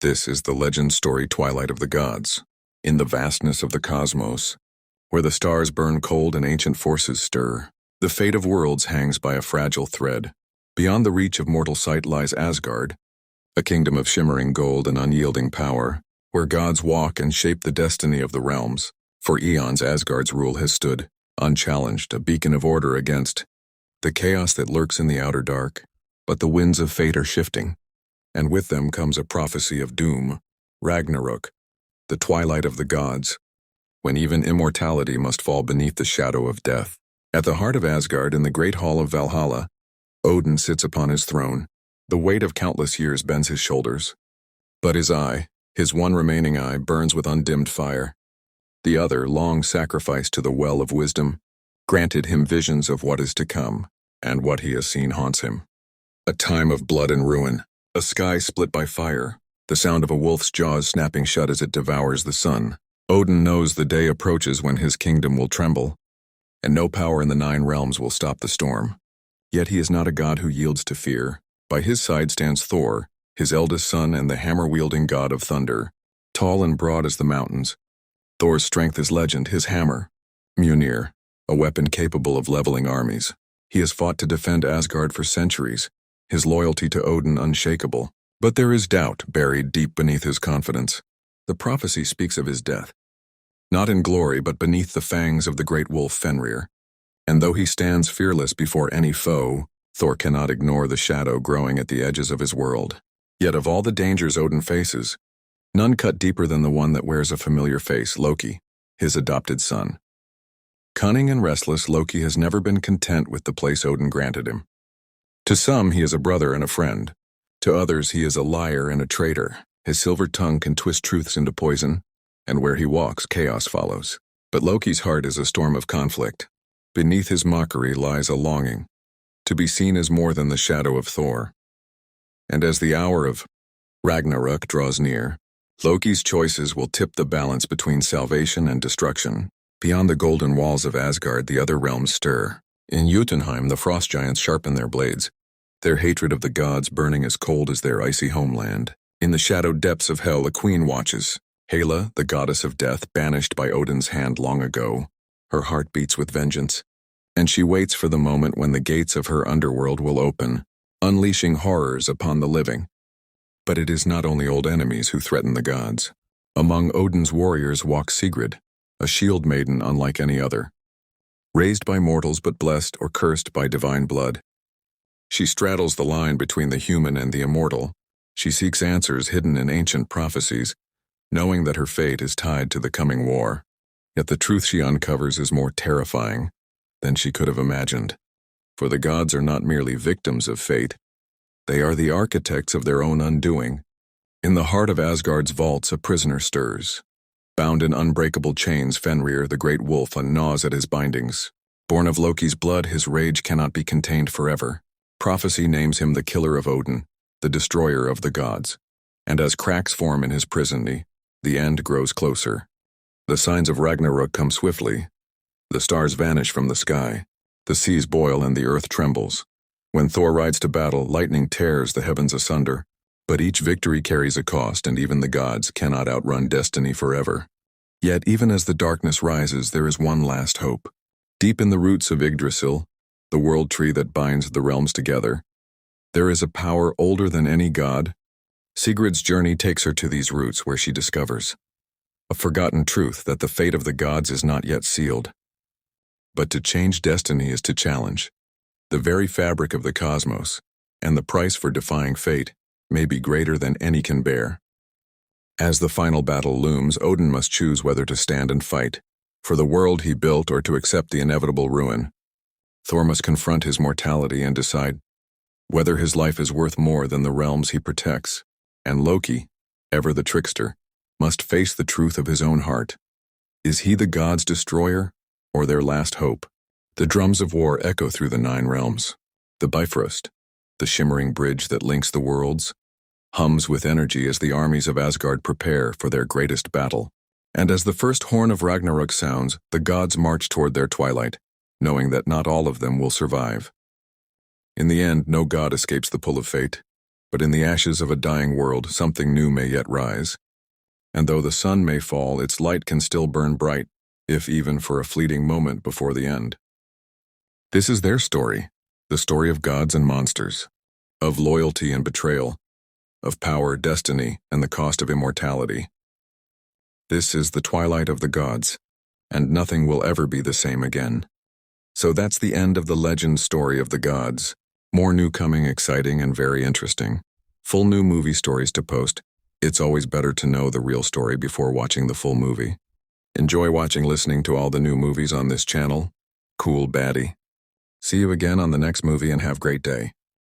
This is the legend story Twilight of the Gods. In the vastness of the cosmos, where the stars burn cold and ancient forces stir, the fate of worlds hangs by a fragile thread. Beyond the reach of mortal sight lies Asgard, a kingdom of shimmering gold and unyielding power, where gods walk and shape the destiny of the realms. For eons Asgard's rule has stood, unchallenged, a beacon of order against the chaos that lurks in the outer dark. But the winds of fate are shifting, and with them comes a prophecy of doom, Ragnarök, the twilight of the gods, when even immortality must fall beneath the shadow of death. At the heart of Asgard, in the great hall of Valhalla, Odin sits upon his throne. The weight of countless years bends his shoulders. But his eye, his one remaining eye, burns with undimmed fire. The other, long sacrificed to the well of wisdom, granted him visions of what is to come, and what he has seen haunts him. A time of blood and ruin, a sky split by fire, the sound of a wolf's jaws snapping shut as it devours the sun. Odin knows the day approaches when his kingdom will tremble, and no power in the 9 realms will stop the storm. Yet he is not a god who yields to fear. By his side stands Thor, his eldest son and the hammer-wielding god of thunder, tall and broad as the mountains. Thor's strength is legend, his hammer, Mjolnir, a weapon capable of leveling armies. He has fought to defend Asgard for centuries, his loyalty to Odin unshakable. But there is doubt buried deep beneath his confidence. The prophecy speaks of his death, not in glory but beneath the fangs of the great wolf Fenrir. And though he stands fearless before any foe, Thor cannot ignore the shadow growing at the edges of his world. Yet of all the dangers Odin faces, none cut deeper than the one that wears a familiar face, Loki, his adopted son. Cunning and restless, Loki has never been content with the place Odin granted him. To some, he is a brother and a friend. To others, he is a liar and a traitor. His silver tongue can twist truths into poison, and where he walks, chaos follows. But Loki's heart is a storm of conflict. Beneath his mockery lies a longing to be seen as more than the shadow of Thor. And as the hour of Ragnarök draws near, Loki's choices will tip the balance between salvation and destruction. Beyond the golden walls of Asgard, the other realms stir. In Jotunheim, the frost giants sharpen their blades, their hatred of the gods burning as cold as their icy homeland. In the shadowed depths of hell, a queen watches, Hela, the goddess of death, banished by Odin's hand long ago. Her heart beats with vengeance, and she waits for the moment when the gates of her underworld will open, unleashing horrors upon the living. But it is not only old enemies who threaten the gods. Among Odin's warriors walks Sigrid, a shield maiden unlike any other. Raised by mortals but blessed or cursed by divine blood. She straddles the line between the human and the immortal. She seeks answers hidden in ancient prophecies, knowing that her fate is tied to the coming war. Yet the truth she uncovers is more terrifying than she could have imagined. For the gods are not merely victims of fate. They are the architects of their own undoing. In the heart of Asgard's vaults, a prisoner stirs. Bound in unbreakable chains, Fenrir, the great wolf, gnaws at his bindings. Born of Loki's blood, his rage cannot be contained forever. Prophecy names him the killer of Odin, the destroyer of the gods. And as cracks form in his prison, the end grows closer. The signs of Ragnarök come swiftly. The stars vanish from the sky. The seas boil and the earth trembles. When Thor rides to battle, lightning tears the heavens asunder. But each victory carries a cost, and even the gods cannot outrun destiny forever. Yet even as the darkness rises, there is one last hope. Deep in the roots of Yggdrasil, the world tree that binds the realms together, there is a power older than any god. Sigrid's journey takes her to these roots, where she discovers a forgotten truth that the fate of the gods is not yet sealed. But to change destiny is to challenge the very fabric of the cosmos, and the price for defying fate may be greater than any can bear. As the final battle looms, Odin must choose whether to stand and fight for the world he built or to accept the inevitable ruin. Thor must confront his mortality and decide whether his life is worth more than the realms he protects. And Loki, ever the trickster, must face the truth of his own heart. Is he the gods' destroyer or their last hope? The drums of war echo through the 9 realms. The Bifrost, the shimmering bridge that links the worlds, hums with energy as the armies of Asgard prepare for their greatest battle. And as the first horn of Ragnarök sounds, the gods march toward their twilight, knowing that not all of them will survive. In the end, no god escapes the pull of fate, But in the ashes of a dying world, something new may yet rise. And though the sun may fall, its light can still burn bright, if even for a fleeting moment before the end. This is their story, the story of gods and monsters, of loyalty and betrayal, of power, destiny, and the cost of immortality. This is the Twilight of the Gods, and nothing will ever be the same again. So that's the end of the legend story of the gods. More new coming, exciting, and very interesting. Full new movie stories to post. It's always better to know the real story before watching the full movie. Enjoy listening to all the new movies on this channel. Cool baddie. See you again on the next movie and have a great day.